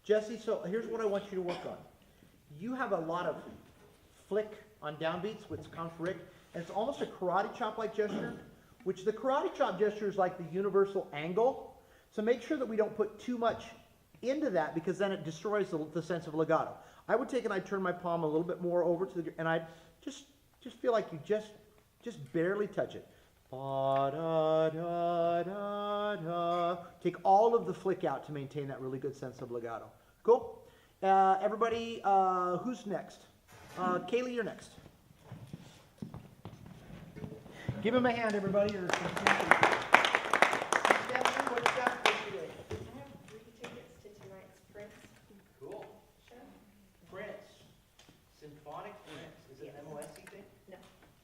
Jesse, so here's what I want you to work on. You have a lot of flick on downbeats, which comes for Rick, and it's almost a karate chop-like gesture, which the karate chop gesture is like the universal angle. So make sure that we don't put too much into that, because then it destroys the sense of legato. I would take and I'd turn my palm a little bit more over to the, and I'd just feel like you just barely touch it. Ba, da, da, da, da. Take all of the flick out to maintain that really good sense of legato. Cool? Everybody, who's next? Kaylee, you're next. Give him a hand, everybody. Or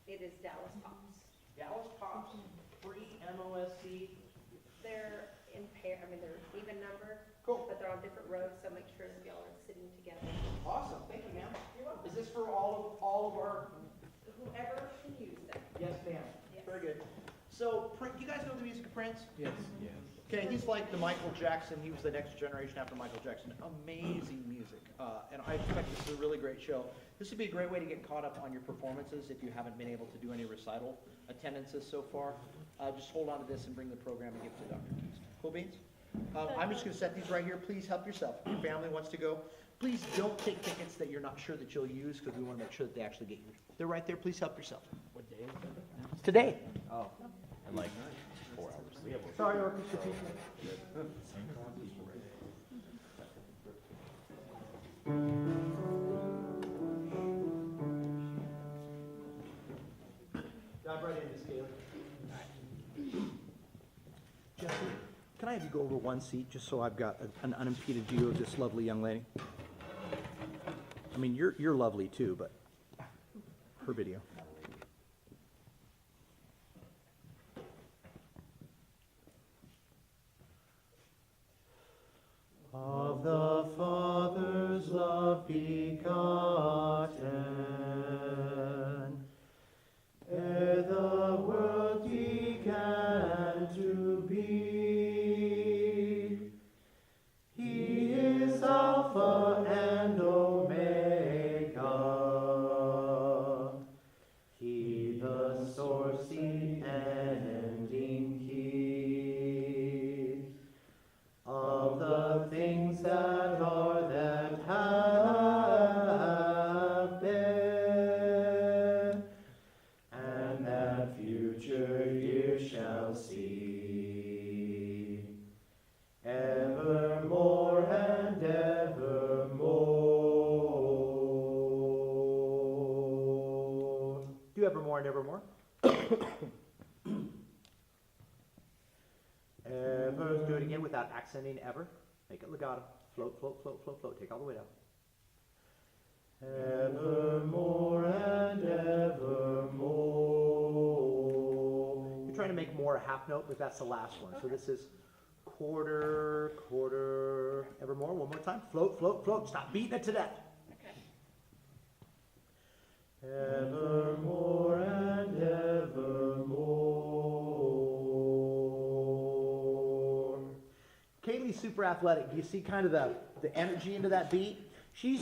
It is Dallas Pops. Dallas Pops, free MOSC. They're in pair, I mean, they're even numbered. Cool. But they're on different rows, so make sure that y'all are sitting together. Awesome, thank you, ma'am. Is this for all of our? Whoever can use them. Yes, ma'am. Yes. Very good. So, you guys know the music of Prince? Yes. Yes. Okay, he's like the Michael Jackson. He was the next generation after Michael Jackson. Amazing music, and I expect this is a really great show. This would be a great way to get caught up on your performances if you haven't been able to do any recital attendances so far. Just hold on to this and bring the program and give it to Dr. Keys. Cool beans? I'm just going to set these right here. Please help yourself. If your family wants to go, please don't take tickets that you're not sure that you'll use, because we want to make sure that they actually get used. They're right there. Please help yourself. What day is it? It's today. Oh, and like 4 hours. Sorry, orchestra people. Dive right in, Miss Kayla. Jesse, can I have you go over one seat just so I've got an unimpeded view of this lovely young lady? I mean, you're lovely too, but her video. Of the Father's love begotten, ere the world began to be, He is Alpha and Omega, He the source, the ending key of the things that are, that have been, and that future years shall see, evermore and evermore. Do evermore and evermore. Ever. Do it again without accenting ever. Make it legato. Float, float, float, float, float. Take all the way down. Evermore and evermore. You're trying to make more a half note, but that's the last one. Okay. So this is quarter, quarter, evermore. One more time. Float, float, float. Stop beating it to death. Okay. Evermore and evermore. Kaylee's super athletic. Do you see kind of the energy into that beat? She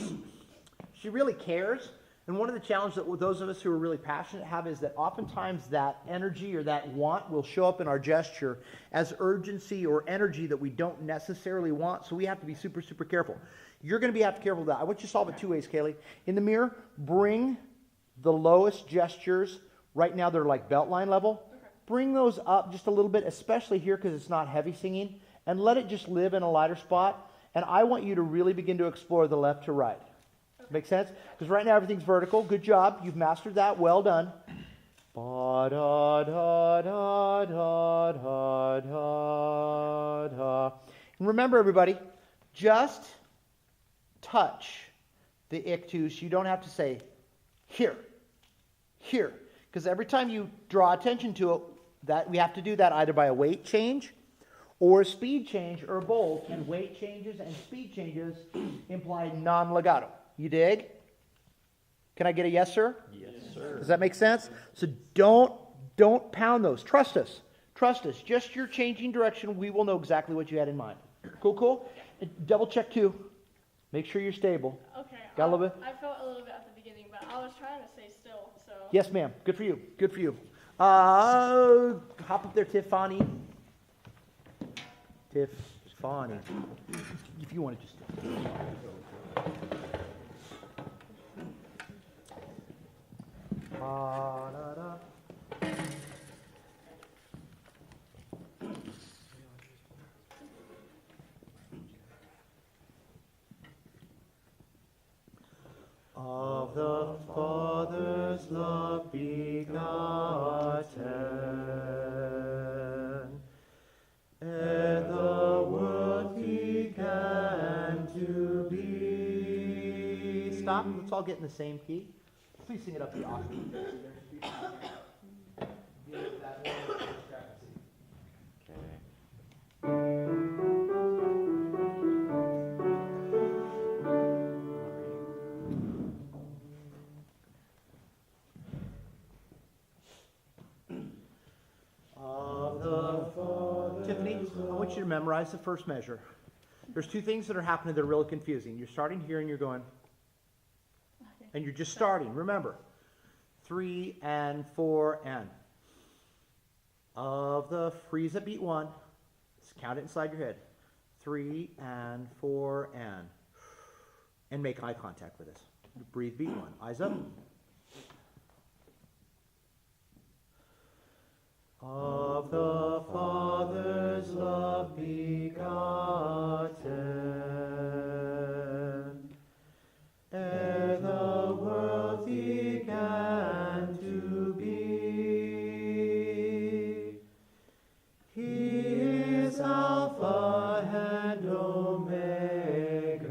really cares. And one of the challenges that those of us who are really passionate have is that oftentimes that energy or that want will show up in our gesture as urgency or energy that we don't necessarily want. So we have to be super, super careful. You're going to have to be careful of that. I want you to solve it two ways, Kaylee. In the mirror, bring the lowest gestures. Right now they're like belt line level. Okay. Bring those up just a little bit, especially here because it's not heavy singing. And let it just live in a lighter spot. And I want you to really begin to explore the left to right. Okay. Make sense? Because right now everything's vertical. Good job. You've mastered that. Well done. Ba da da da da da da da. And remember, everybody, just touch the ictus. You don't have to say here, here. Because every time you draw attention to it, that we have to do that either by a weight change or a speed change, or both. And weight changes and speed changes imply non-legato. You dig? Can I get a yes, sir? Yes, sir. Does that make sense? So don't pound those. Trust us. Trust us. Just your changing direction, we will know exactly what you had in mind. Cool, cool? Double check too. Make sure you're stable. Okay. Got a little bit? I felt a little bit at the beginning, but I was trying to stay still, so. Yes, ma'am. Good for you. Good for you. Hop up there, Tiffany. Tiffany. If you want to just. Da-da. Of the Father's love begotten, ere the world began to be. Stop. Let's all get in the same key. Please sing it up the octave. Tiffany, I want you to memorize the first measure. There's two things that are happening that are really confusing. You're starting here and you're going, and you're just starting. Remember, 3 and 4 and. Of the freeze at beat 1, just count it inside your head. 3 and 4 and make eye contact with us. Breathe beat 1. Eyes up. Of the Father's love begotten, ere the world began to be, He is Alpha and Omega,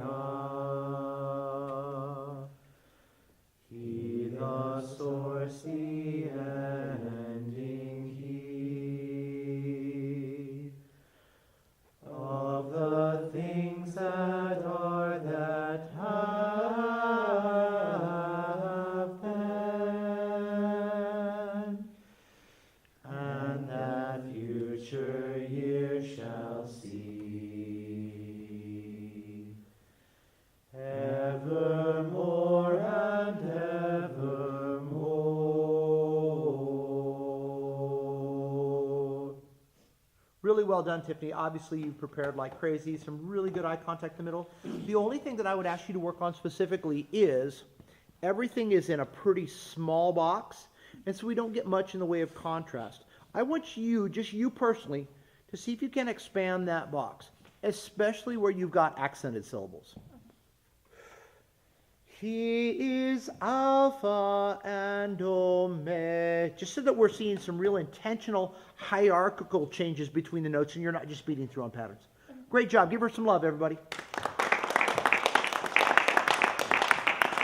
He the source, the ending, He of the things that are, that have been, and that future years shall see, evermore and evermore. Really well done, Tiffany. Obviously, you prepared like crazy. Some really good eye contact in the middle. The only thing that I would ask you to work on specifically is everything is in a pretty small box, and so we don't get much in the way of contrast. I want you, just you personally, to see if you can expand that box, especially where you've got accented syllables. He is Alpha and Omega. Just so that we're seeing some real intentional hierarchical changes between the notes and you're not just beating through on patterns. Great job. Give her some love, everybody.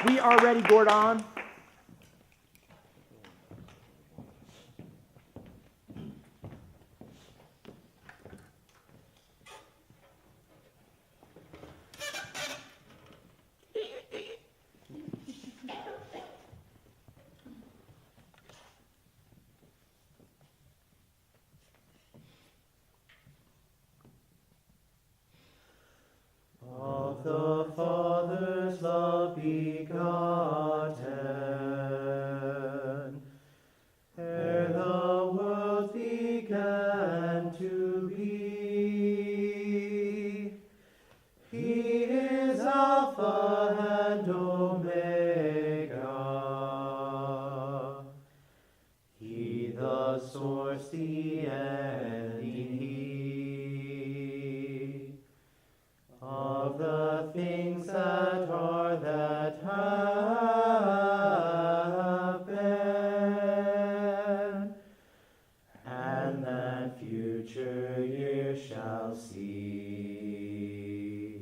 We are ready, Gordon. Of the Father's love begotten, ere the world began to be, He is Alpha and Omega, He the source, the ending, He of the things that are, that have been, and that future years shall see,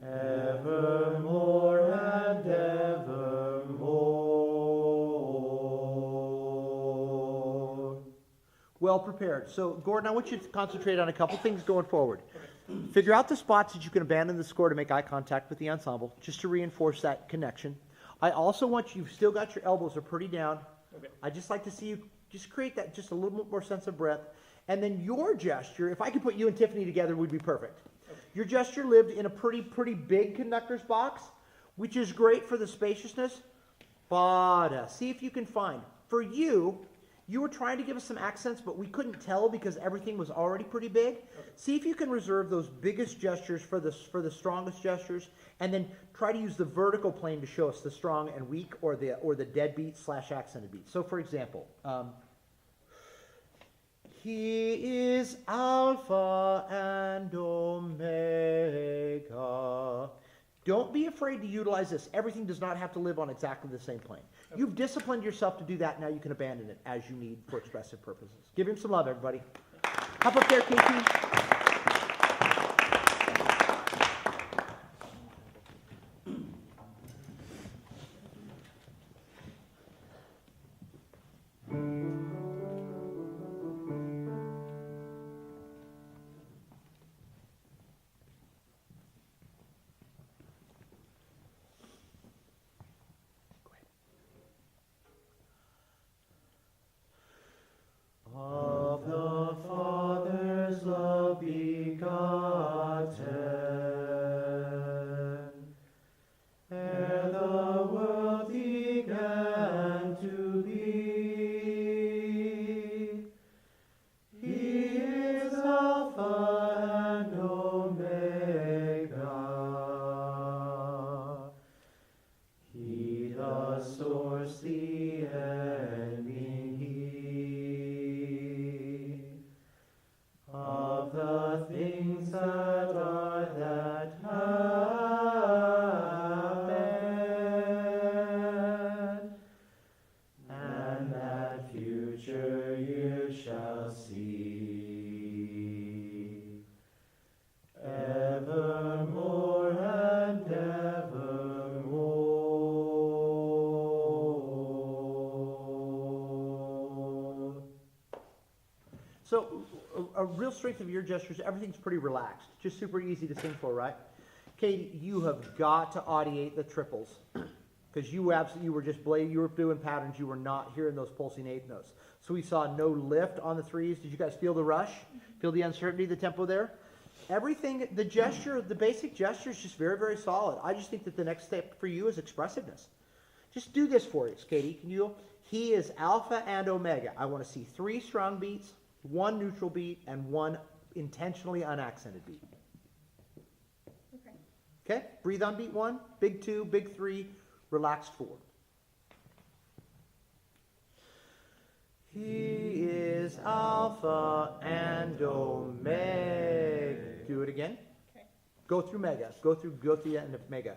evermore and evermore. Well prepared. So, Gordon, I want you to concentrate on a couple things going forward. Figure out the spots that you can abandon the score to make eye contact with the ensemble, just to reinforce that connection. I also want you've still got your elbows are pretty down. Okay. I just like to see you just create that just a little bit more sense of breath. And then your gesture, if I could put you and Tiffany together, would be perfect. Okay. Your gesture lived in a pretty big conductor's box, which is great for the spaciousness, but see if you can find. For you were trying to give us some accents, but we couldn't tell because everything was already pretty big. See if you can reserve those biggest gestures for the strongest gestures, and then try to use the vertical plane to show us the strong and weak, or the dead beat / accented beat. So, for example, he is Alpha and Omega. Don't be afraid to utilize this. Everything does not have to live on exactly the same plane. You've disciplined yourself to do that. Now you can abandon it as you need for expressive purposes. Give him some love, everybody. Hop up there, KT. Of the Father's love begotten, ere the world began to be, he is Alpha and Omega. He the source, the ending, of the things that are, that happen, and that future you shall see, evermore and evermore. So, a real strength of your gestures, everything's pretty relaxed. Just super easy to sing for, right? Katie, you have got to audiate the triples. Because you were doing patterns, you were not hearing those pulsing eighth notes. So we saw no lift on the threes. Did you guys feel the rush? Feel the uncertainty, the tempo there? Everything, the gesture, the basic gesture is just very, very solid. I just think that the next step for you is expressiveness. Just do this for us, Katie. Can you? He is Alpha and Omega. I want to see 3 strong beats, 1 neutral beat, and 1 intentionally unaccented beat. Okay. Okay? Breathe on beat 1, big 2, big 3, relaxed 4. He is Alpha and Omega. Do it again. Okay. Go through mega. Go through the end of mega.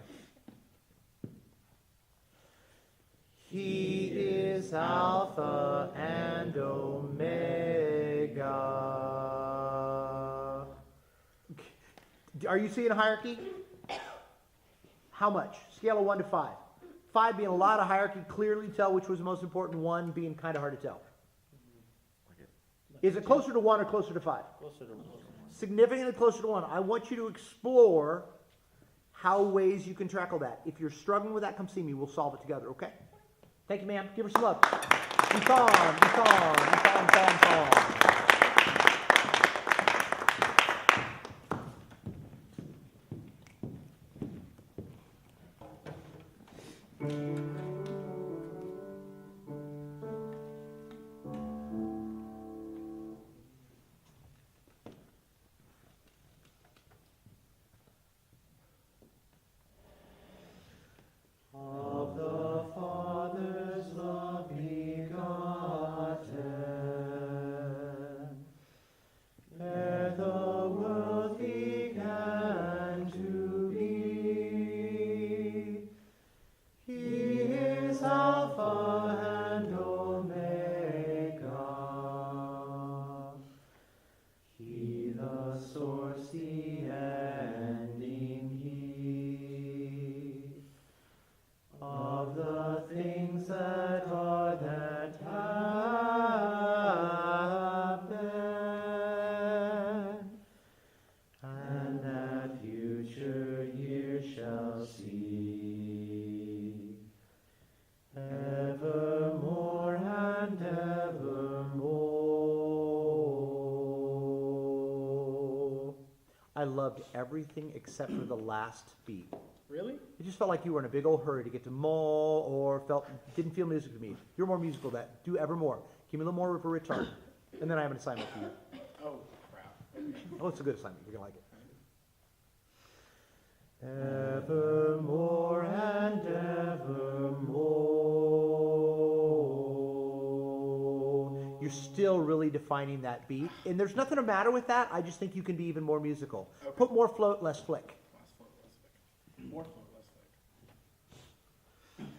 He is Alpha and Omega. Are you seeing a hierarchy? How much? Scale of 1 to 5. 5 being a lot of hierarchy, clearly tell which was the most important, 1 being kind of hard to tell. Is it closer to 1 or closer to 5? Closer to 1. Significantly closer to 1. I want you to explore how ways you can tackle that. If you're struggling with that, come see me. We'll solve it together, okay? Thank you, ma'am. Give her some love. Of the Father's love begotten, ere the world began to be, he I loved everything except for the last beat. Really? It just felt like you were in a big old hurry to get to Mo, or didn't feel music to me. You're more musical than that. Do ever more. Give me a little more of a retard. And then I have an assignment for you. Oh, crap. Oh, it's a good assignment. You're going to like it. Evermore and evermore. You're still really defining that beat. And there's nothing the matter with that. I just think you can be even more musical. Okay. Put more float, less flick. Last float, less flick. More float, less flick.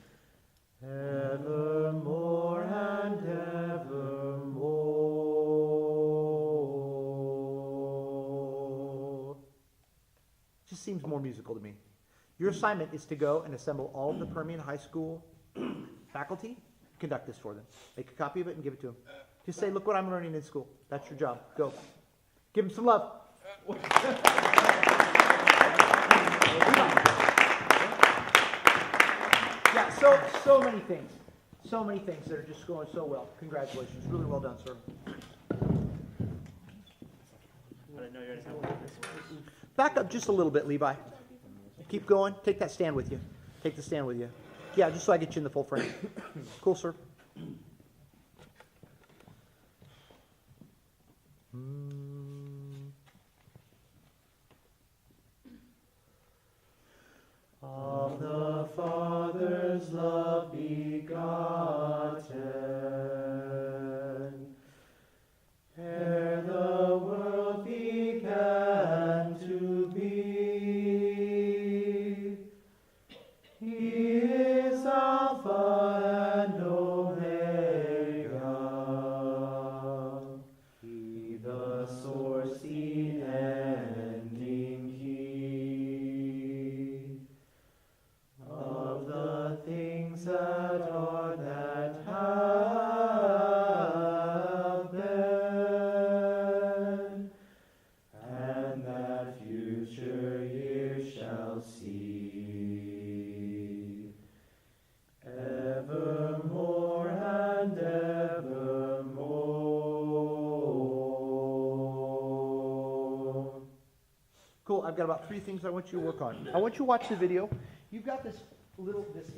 Evermore and evermore. Just seems more musical to me. Your assignment is to go and assemble all of the Permian High School faculty, conduct this for them. Make a copy of it and give it to them. Just say, look what I'm learning in school. That's your job. Go. Give them some love. Yeah, so many things. So many things that are just going so well. Congratulations. Really well done, sir. I didn't know you already had one of this. Back up just a little bit, Levi. Keep going. Take that stand with you. Take the stand with you. Yeah, just so I get you in the full frame. Cool, sir. Of the Father's love begotten, ere the world began to be, He is Alpha and Omega, He the source, the ending, He of the things that are, that have been, and that future years shall see. Evermore and evermore. Cool. I've got about 3 things I want you to work on. I want you to watch the video. You've got this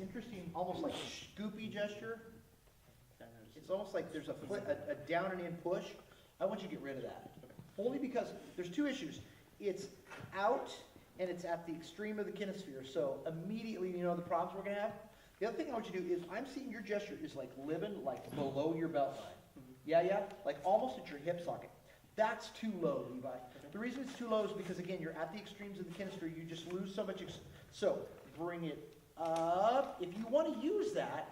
interesting, almost like scoopy gesture. It's almost like there's a down and in push. I want you to get rid of that. Only because there's 2 issues. It's out and it's at the extreme of the kinesphere. So immediately you know the problems we're going to have. The other thing I want you to do is, I'm seeing your gesture is like living like below your belt line. Yeah? Like almost at your hip socket. That's too low, Levi. The reason it's too low is because, again, you're at the extremes of the kinesphere. You just lose so much. So bring it up. If you want to use that,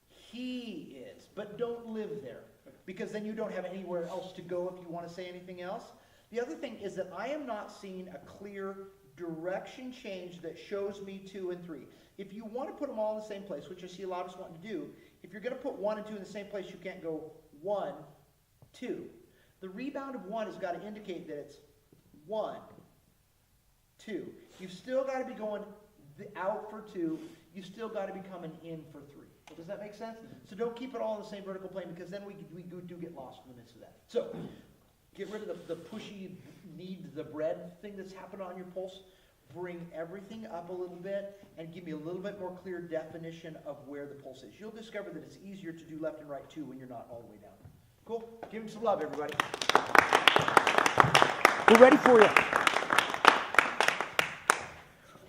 He is. But don't live there, because then you don't have anywhere else to go if you want to say anything else. The other thing is that I am not seeing a clear direction change that shows me 2 and 3. If you want to put them all in the same place, which I see a lot of us wanting to do, if you're going to put 1 and 2 in the same place, you can't go 1, 2. The rebound of 1 has got to indicate that it's 1, 2. You've still got to be going out for 2. You've still got to be coming in for 3. Does that make sense? So don't keep it all in the same vertical plane, because then we do get lost in the midst of that. So get rid of the pushy knead the bread thing that's happened on your pulse. Bring everything up a little bit and give me a little bit more clear definition of where the pulse is. You'll discover that it's easier to do left and right too when you're not all the way down. Cool? Give him some love, everybody. We're ready for you.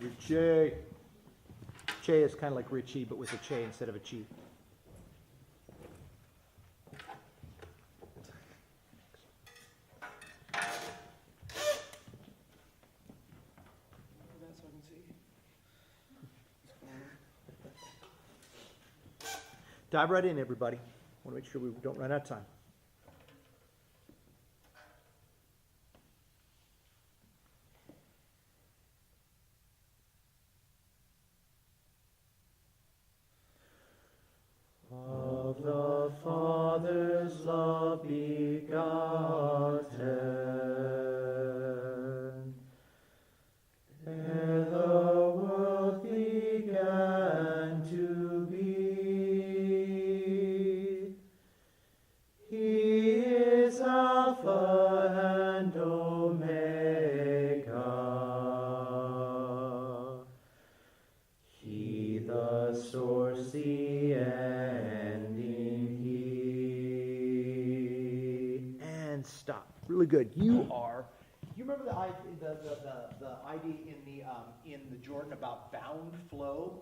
Your J. Che is kind of like Richie, but with a Che instead of a Chi. That so I can see. Dive right in, everybody. Want to make sure we don't run out of time. Of the Father's love begotten, ere the world began to be, really good. You remember the idea in the Jordan about bound flow?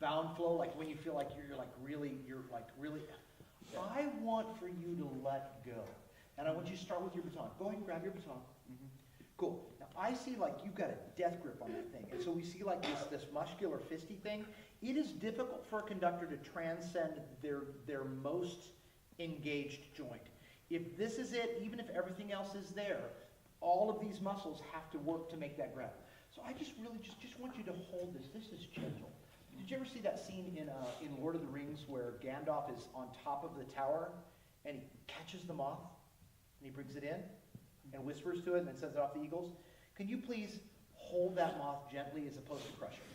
Bound flow, like when you feel like you're really. I want for you to let go. And I want you to start with your baton. Go ahead and grab your baton. Cool. Now I see like you've got a death grip on that thing. And so we see like this muscular fisty thing. It is difficult for a conductor to transcend their most engaged joint. If this is it, even if everything else is there, all of these muscles have to work to make that grab. So I just really just want you to hold this. This is gentle. Did you ever see that scene in Lord of the Rings where Gandalf is on top of the tower and he catches the moth and he brings it in and whispers to it and then sends it off the eagles? Can you please hold that moth gently as opposed to crushing it?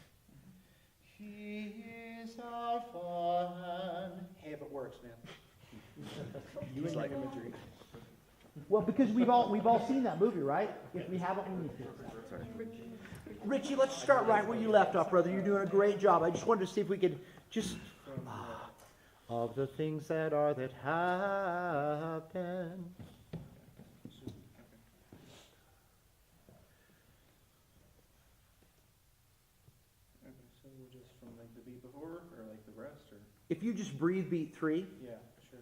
He is our friend. Hey, if it works, man. You and your imagery. Well, because we've all seen that movie, right? If we haven't, we need to. Richie, let's start right where you left off, brother. You're doing a great job. I just wanted to see if we could just of the things that are that happen. Okay, so we're just from like the beat before, or like the rest, or? If you just breathe beat 3. Yeah, sure.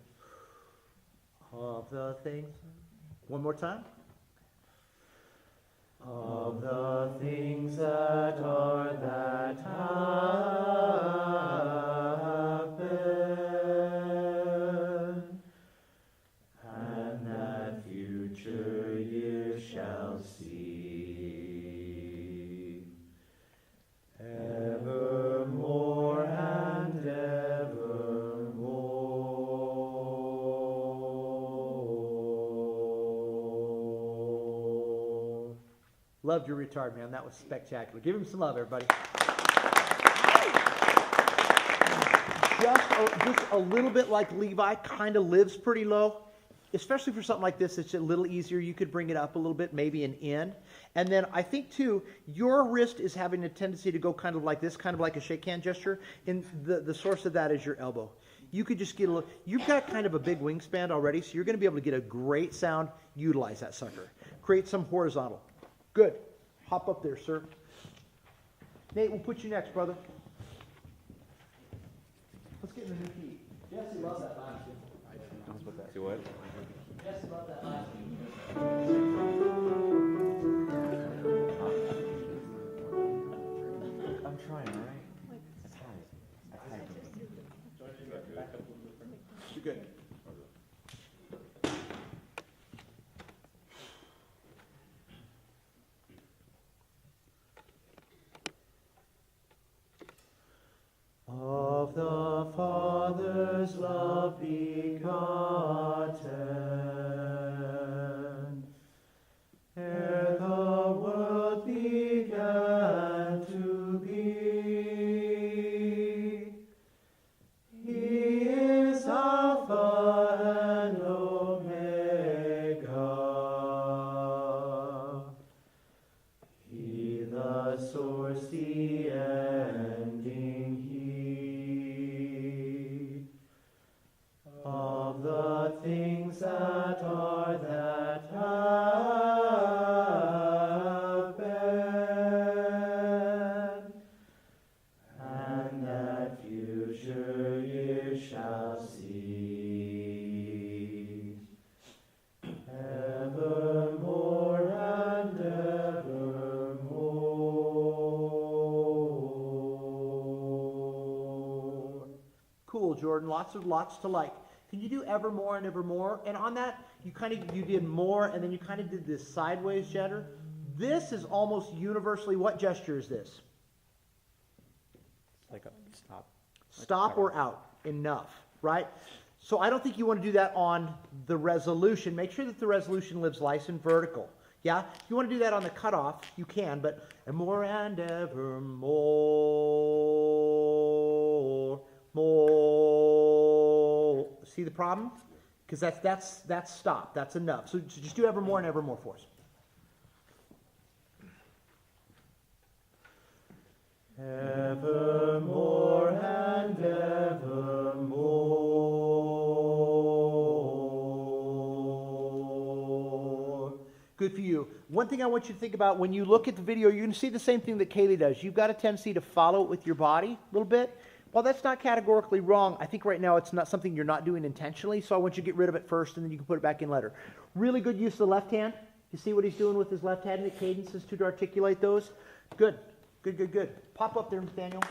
Of the things. One more time. Of the things that are that happen, and that future years shall see, evermore and evermore. Loved your retard, man. That was spectacular. Give him some love, everybody. Just a little bit like Levi, kind of lives pretty low. Especially for something like this, it's a little easier. You could bring it up a little bit, maybe an in. And then I think, too, your wrist is having a tendency to go kind of like this, kind of like a shake hand gesture. And the source of that is your elbow. You could just get a little, you've got kind of a big wingspan already, so you're going to be able to get a great sound. Utilize that sucker. Create some horizontal. Good. Hop up there, sir. Nate, we'll put you next, brother. Let's get in the new key. Jesse loves that last one. Do what? Jesse loves that last one. I'm trying, all right? That's hard. You're good. Of the Father's love begotten, ere the world began to be, He is Alpha and Omega. He the source, the ending, of the things that are that happen, and that future years shall see, evermore and evermore. Cool, Jordan. Lots to like. Can you do evermore and evermore? And on that, you did more, and then you kind of did this sideways jester. This is almost universally, what gesture is this? Like a stop. Stop or out. Enough, right? So I don't think you want to do that on the resolution. Make sure that the resolution lives nice and vertical. Yeah? If you want to do that on the cutoff, you can, but more and evermore, more. See the problem? Because that's stop. That's enough. So just do evermore and evermore for us. Evermore and evermore. Good for you. One thing I want you to think about when you look at the video, you're going to see the same thing that Kaylee does. You've got a tendency to follow it with your body a little bit. While that's not categorically wrong, I think right now it's not something you're not doing intentionally, so I want you to get rid of it first, and then you can put it back in later. Really good use of the left hand. You see what he's doing with his left hand and the cadences to articulate those? Good. Good, good, good. Pop up there, Nathaniel.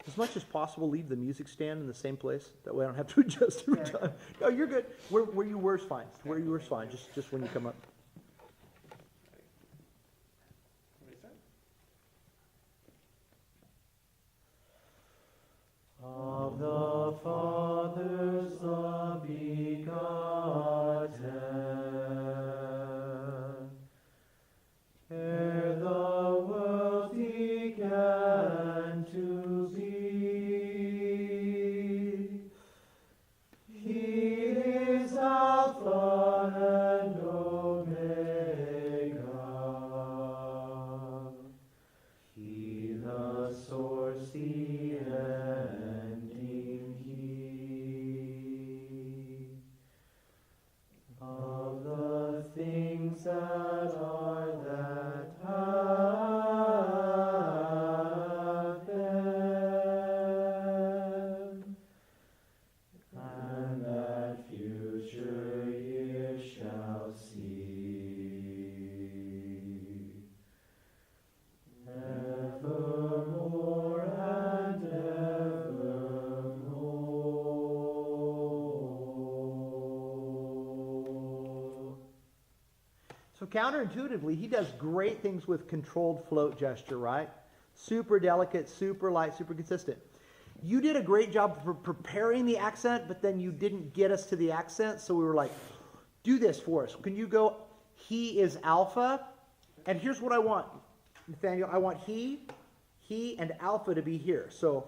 As much as possible, leave the music stand in the same place. That way I don't have to adjust every time. No, you're good. Where you were's fine. Where you were's fine. Just when you come up. What is that? Of the Father's the begotten, ere the world began to be. He is Alpha and Omega. He the source, the ending, He of the things that are that have been, and that future years shall see. Evermore and evermore. So counterintuitively, he does great things with controlled float gesture, right? Super delicate, super light, super consistent. You did a great job for preparing the accent, but then you didn't get us to the accent, so we were like, do this for us. Can you go, he is alpha? And here's what I want, Nathaniel. I want he, and alpha to be here. So,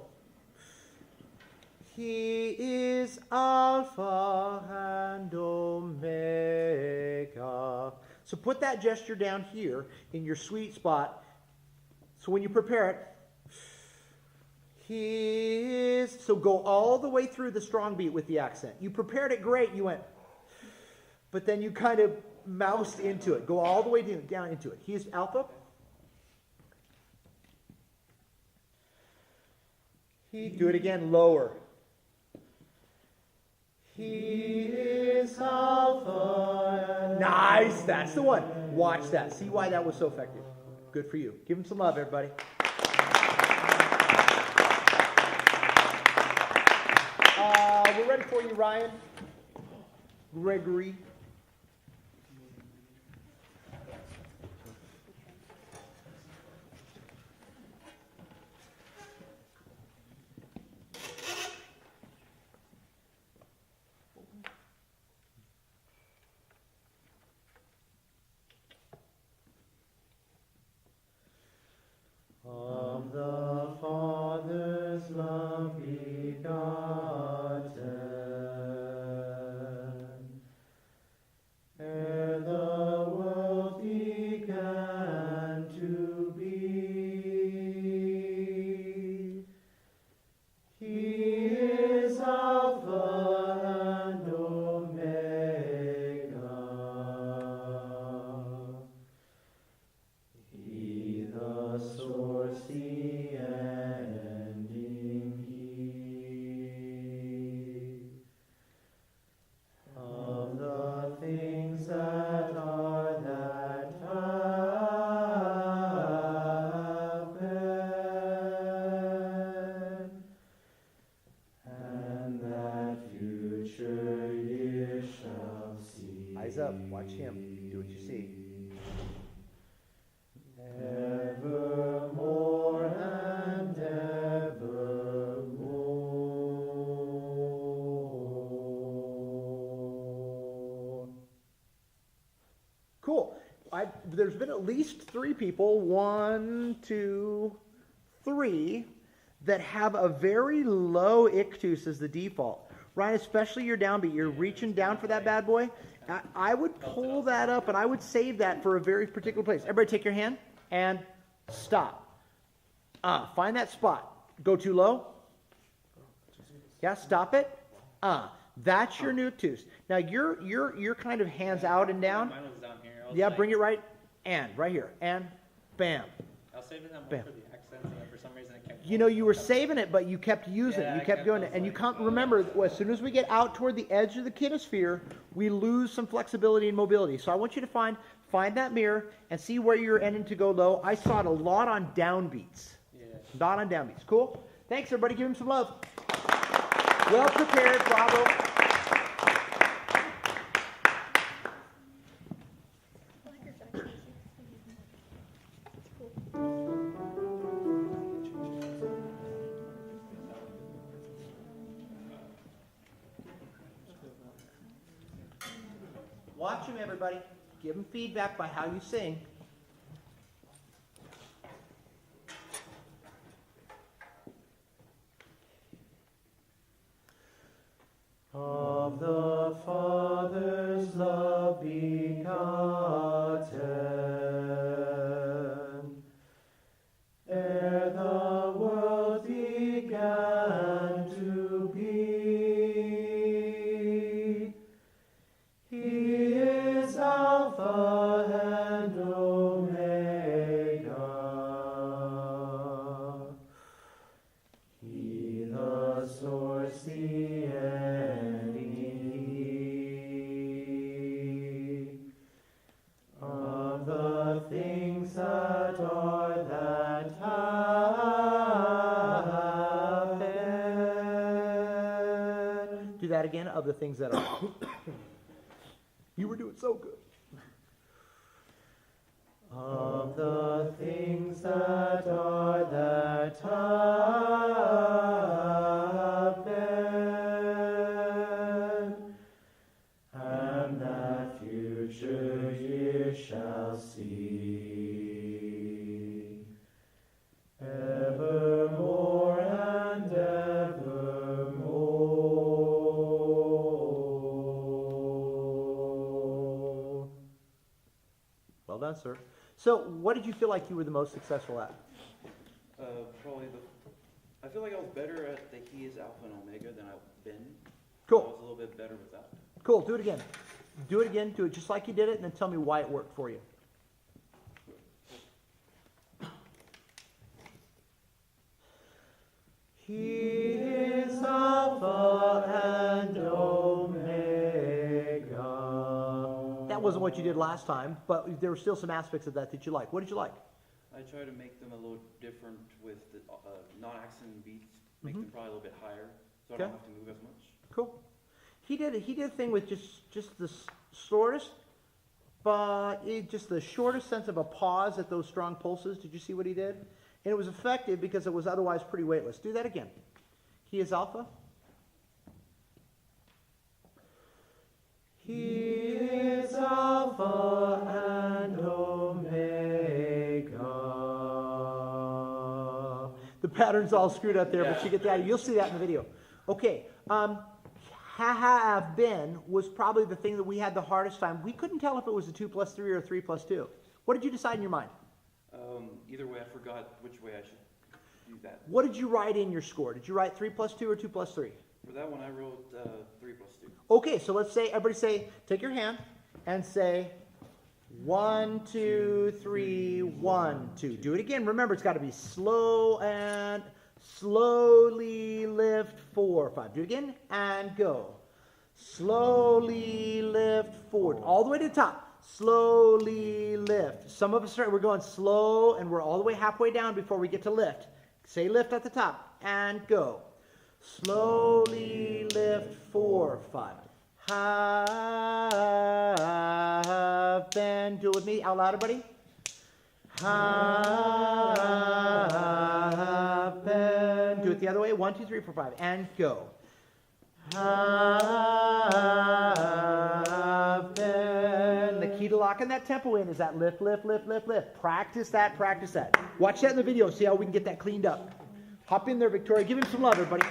he is alpha and omega. So put that gesture down here in your sweet spot. So when you prepare it, he is, so go all the way through the strong beat with the accent. You prepared it great, you went, but then you kind of moused into it. Go all the way down into it. He is alpha. Do it again, lower. He is alpha. Nice, that's the one. Watch that. See why that was so effective. Good for you. Give him some love, everybody. We're ready for you, Ryan. Gregory. Of the Father's love begotten, ere the world began to be. He is Alpha and Omega. He the source, the ending, He of the things that are that have been, and that future years shall see. Eyes up, watch him. Do what you see. Evermore and evermore. Cool. There's been at least 3 people, 1, 2, 3, that have a very low ictus as the default. Ryan, especially your downbeat. You're reaching down for that bad boy. I would pull that up, and I would save that for a very particular place. Everybody take your hand and stop. Find that spot. Go too low. Yeah, stop it. That's your nuctus. Now you're kind of hands out and down. Mine was down here. I was Yeah, like, bring it right here, and bam. I was saving that more Bam. for the accents, and then for some reason it kept. You know, you were saving it, but you kept using it. Yeah, You I kept kept- doing I it. was And you like, can't oh. remember, as soon as we get out toward the edge of the kidosphere, we lose some flexibility and mobility. So I want you to find that mirror and see where you're ending to go low. I saw it a lot on downbeats. Yeah. Not on downbeats. Cool? Thanks, everybody. Give him some love. Well prepared. Bravo. I like your jacket. It's cool. Watch him, everybody. Give him feedback by how you sing. Of the Father's love begotten, ere the world began to be, He is Alpha and Omega. He the source, the ending of the things that are, that have been. Do that again, of the things that are. You were doing so good. Of the things that are, that have been, and that future years shall see, evermore and evermore. Well done, sir. So, what did you feel like you were the most successful at? Probably I feel like I was better at the He is Alpha and Omega than I've been. I Cool. was a little bit better with that. Cool. Do it again. Do it again. Do it just like you did it, and then tell me why it worked for you. He is Alpha and Omega. That wasn't what you did last time, but there were still some aspects of that you like. What did you like? I try to make them a little different with the non-accent beats, make them probably a little bit higher, so I don't Okay. have to move as much. Cool. He did a thing with just the shortest, but just the shortest sense of a pause at those strong pulses. Did you see what he did? And it was effective because it was otherwise pretty weightless. Do that again. He is Alpha. He is Alpha and Omega. The pattern's all screwed up there, but you get that. You'll see that in the video. Okay. Have been was probably the thing that we had the hardest time. We couldn't tell if it was a 2 plus 3 or a 3 plus 2. What did you decide in your mind? Either way, I forgot which way I should do that. What did you write in your score? Did you write 3 plus 2 or 2 plus 3? For that one, I wrote 3 plus 2. Okay, so let's say, everybody say, take your hand and say 1, 2, 3, 1, 2. Do it again. Remember, it's got to be slow and slowly lift 4, 5. Do it again and go. Slowly lift forward, all the way to the top. Slowly lift. Some of us we're going slow and we're all the way halfway down before we get to lift. Say lift at the top and go. Slowly lift 4, 5. Have been. Do it with me out loud, everybody. Have been. Do it the other way. 1, 2, 3, 4, 5. And go. Have been. The key to locking that tempo in is that lift, lift, lift, lift, lift. Practice that, practice that. Watch that in the video. See how we can get that cleaned up. Hop in there, Victoria. Give him some love, everybody.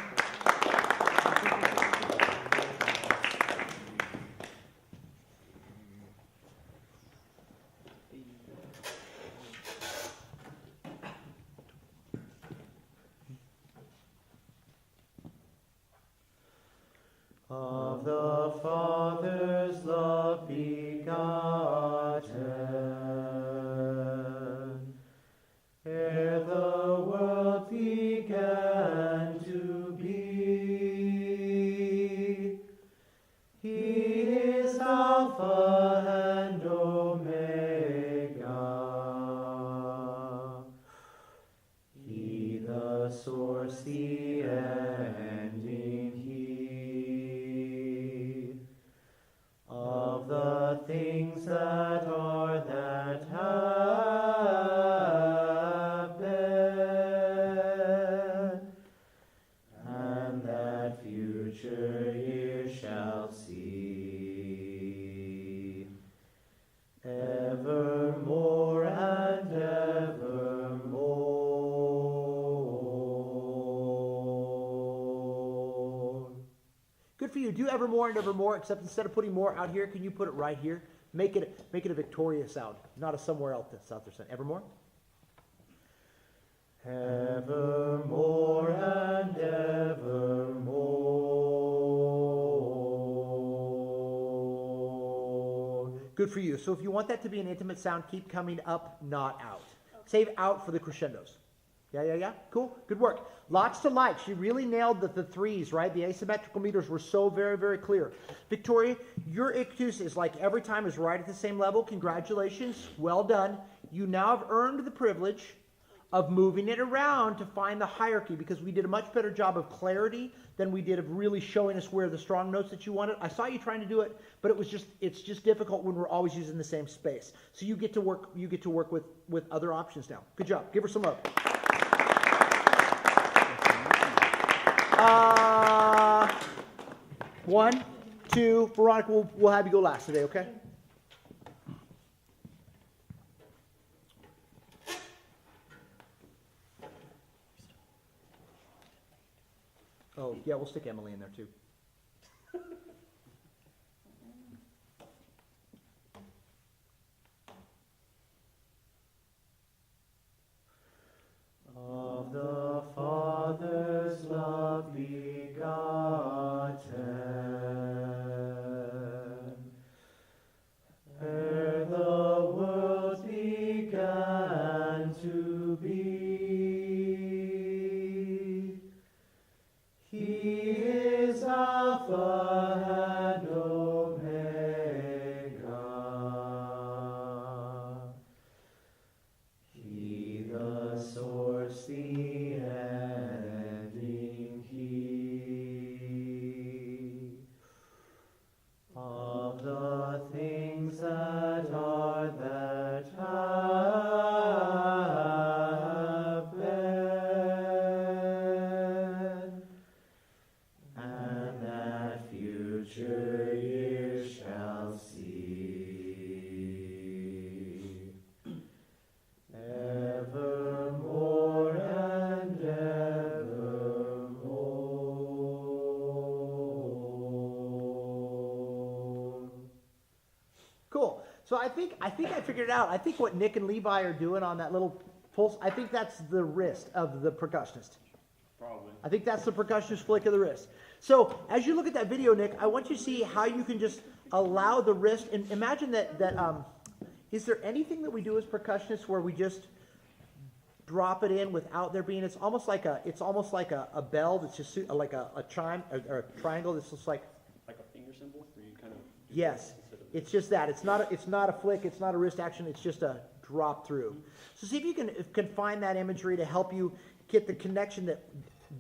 begotten, ere the world began to be. He is Alpha and Omega. He the source, the ending, He of the things that are, that have been, and that future years shall see, evermore and evermore. Good for you. Do evermore and evermore, except instead of putting more out here, can you put it right here? Make it a Victoria sound, not a somewhere else that's out there sound. Evermore? Evermore and evermore. Good for you. So if you want that to be an intimate sound, keep coming up, not out. Save out for the crescendos. Yeah. Cool. Good work. Lots to like. She really nailed the threes, right? The asymmetrical meters were so very, very clear. Victoria, your ictus is like every time is right at the same level. Congratulations. Well done. You now have earned the privilege of moving it around to find the hierarchy, because we did a much better job of clarity than we did of really showing us where the strong notes that you wanted. I saw you trying to do it, but it's just difficult when we're always using the same space. So you get to work with other options now. Good job. Give her some love. 1, 2, Veronica, we'll have you go last today, okay? Oh, yeah, we'll stick Emily in there too. Of the Father's love begotten, ere the world began to be, He is Alpha and Omega. He the source, the ending, He of the things that are, that have been, and that future years shall see, evermore and evermore. Cool. So I think I figured it out. I think what Nick and Levi are doing on that little pulse, I think that's the wrist of the percussionist. Probably. I think that's the percussionist flick of the wrist. So as you look at that video, Nick, I want you to see how you can just allow the wrist, and imagine that is there anything that we do as percussionists where we just drop it in without there being, it's almost like a bell that's just like a chime or a triangle that's just like, Like a finger symbol where you kind of. yes, it's just that. It's not a flick, it's not a wrist action, it's just a drop through. So see if you can find that imagery to help you get the connection that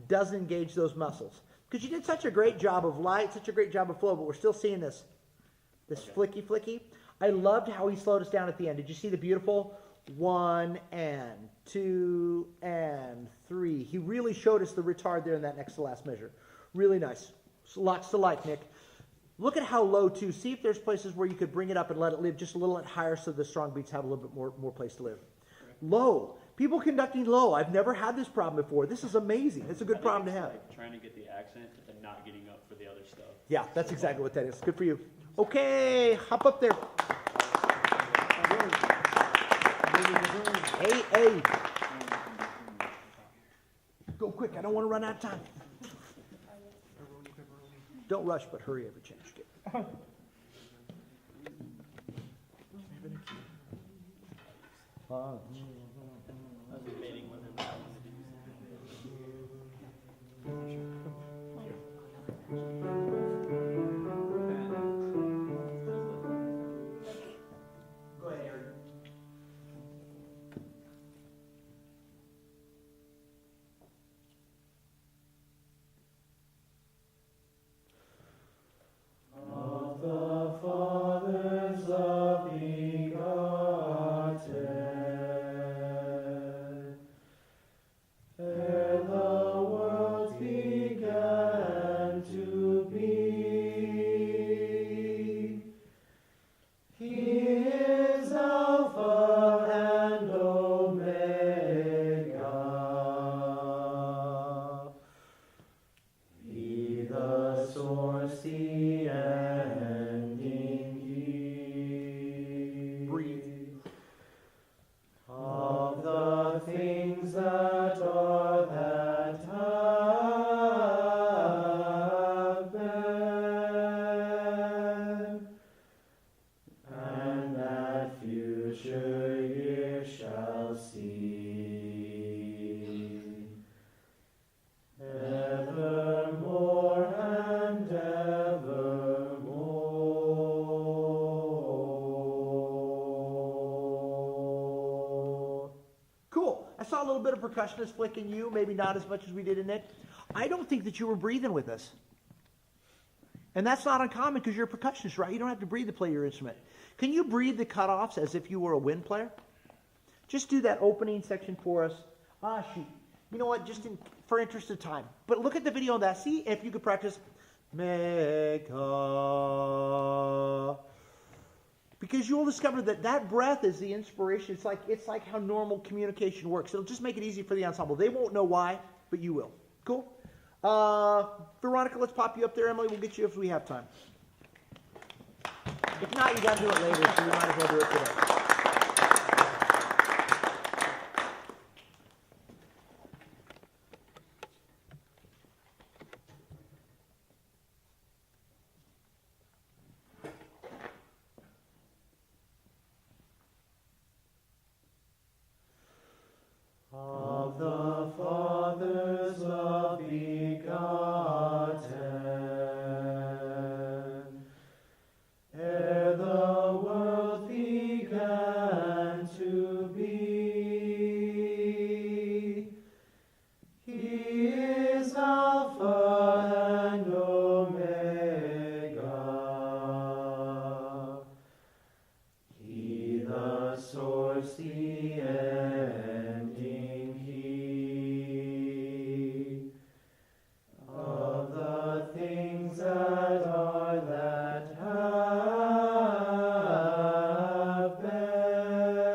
doesn't engage those muscles. Because you did such a great job of light, such a great job of flow, but we're still seeing this flicky. I loved how he slowed us down at the end. Did you see the beautiful 1 and 2 and 3? He really showed us the retard there in that next to last measure. Really nice. So lots to like, Nick. Look at how low, too. See if there's places where you could bring it up and let it live just a little bit higher so the strong beats have a little bit more place to live. Low. People conducting low. I've never had this problem before. This is amazing. It's a good problem to have. Like trying to get the accent and not getting up for the other stuff. Yeah, that's exactly what that is. Good for you. Okay, hop up there. Hey. Go quick. I don't want to run out of time. Don't rush, but hurry every chance you get. I was debating whether that wanted to use Go ahead, Aaron. Of the Father's love begotten, ere the world began to be. He is Alpha and Omega. He the source, the ending, He. Breathe. Of the things that are, that have been, and that future years shall see. Evermore and evermore. Cool. I saw a little bit of percussionist flick in you, maybe not as much as we did in Nick. I don't think that you were breathing with us. And that's not uncommon because you're a percussionist, right? You don't have to breathe to play your instrument. Can you breathe the cutoffs as if you were a wind player? Just do that opening section for us. Ah, shoot. You know what? Just for interest of time. But look at the video on that. See if you could practice. Mega. Because you'll discover that that breath is the inspiration. It's like how normal communication works. It'll just make it easy for the ensemble. They won't know why, but you will. Cool? Veronica, let's pop you up there. Emily, we'll get you if we have time. If not, you got to do it later, so you might as well do it today. Of the Father's love begotten, ere the world began to be. He is Alpha and Omega. He the source, the ending, He. Of the things that are, that have been,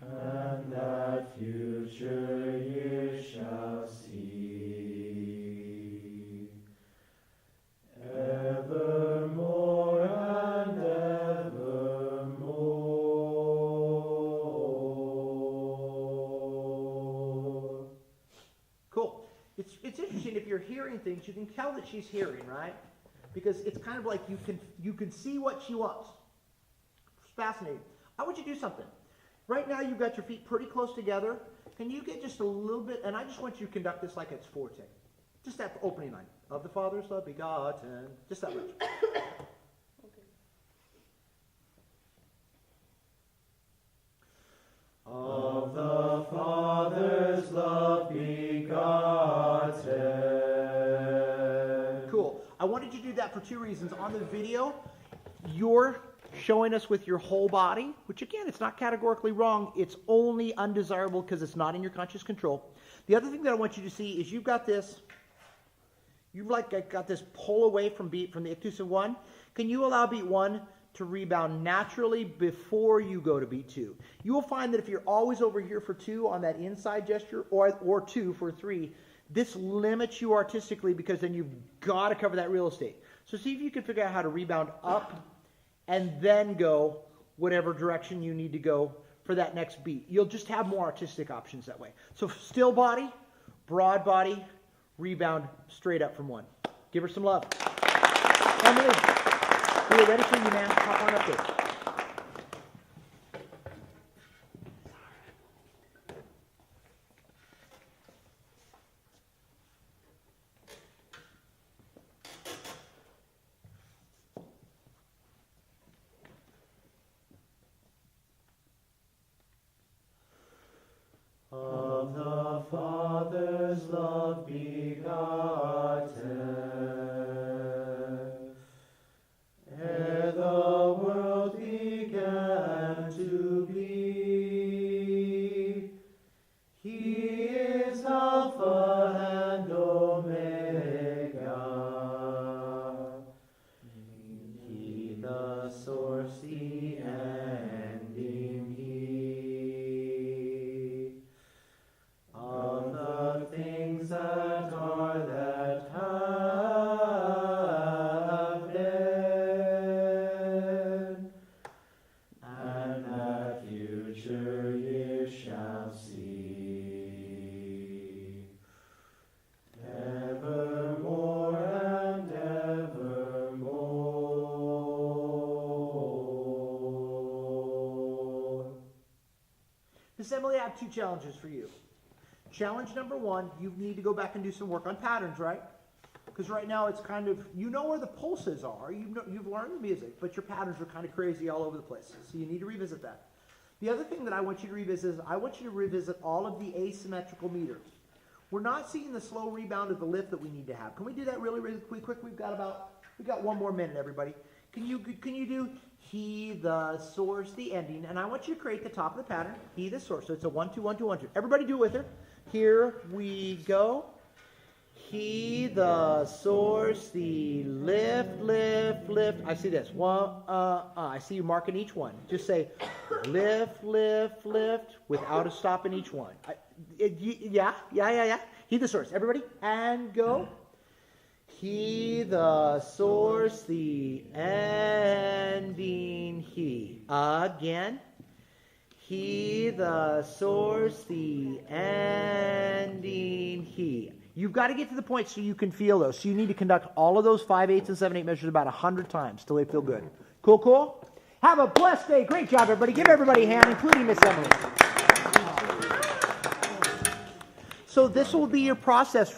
and that future years shall see. Evermore and evermore. Cool. It's interesting if you're hearing things, you can tell that she's hearing, right? Because it's kind of like you can see what she wants. It's fascinating. I want you to do something. Right now you've got your feet pretty close together. Can you get just a little bit, and I just want you to conduct this like it's forte. Just that opening line. Of the Father's love begotten. Just that much. Of the Father's love begotten. Cool. I wanted you to do that for two reasons. On the video, you're showing us with your whole body, which again, it's not categorically wrong. It's only undesirable because it's not in your conscious control. The other thing that I want you to see is you've got this, got this pull away from the ictus of 1. Can you allow beat 1 to rebound naturally before you go to beat 2? You will find that if you're always over here for 2 on that inside gesture, or 2 for 3, this limits you artistically because then you've got to cover that real estate. So see if you can figure out how to rebound up and then go whatever direction you need to go for that next beat. You'll just have more artistic options that way. So still body, broad body, rebound straight up from 1. Give her some love. Emily, we are ready for you, man. Hop on up there. source, the ending, He. Of the things that are that have been, and that future years shall see. Evermore and evermore. Miss Emily, I have 2 challenges for you. Challenge number 1, you need to go back and do some work on patterns, right? Because right now it's kind of, you know where the pulses are, you've learned the music, but your patterns are kind of crazy all over the place. So you need to revisit that. The other thing that I want you to revisit is I want you to revisit all of the asymmetrical meters. We're not seeing the slow rebound of the lift that we need to have. Can we do that really, really quick? We've got 1 more minute, everybody. Can you do He, the source, the ending, and I want you to create the top of the pattern, He, the source. So it's a 1, 2, 1, 2, 1, 2. Everybody do it with her. Here we go. He, the source, the lift, lift, lift. I see this. I see you marking each one. Just say lift, lift, lift without a stop in each one. Yeah. He, the source. Everybody, and go. He, the source, the ending, He. Again. He, the source, the ending, He. You've got to get to the point so you can feel those. So you need to conduct all of those 5/8 and 7/8 measures about 100 times till they feel good. Cool? Have a blessed day. Great job, everybody. Give everybody a hand, including Miss Emily. So this will be your process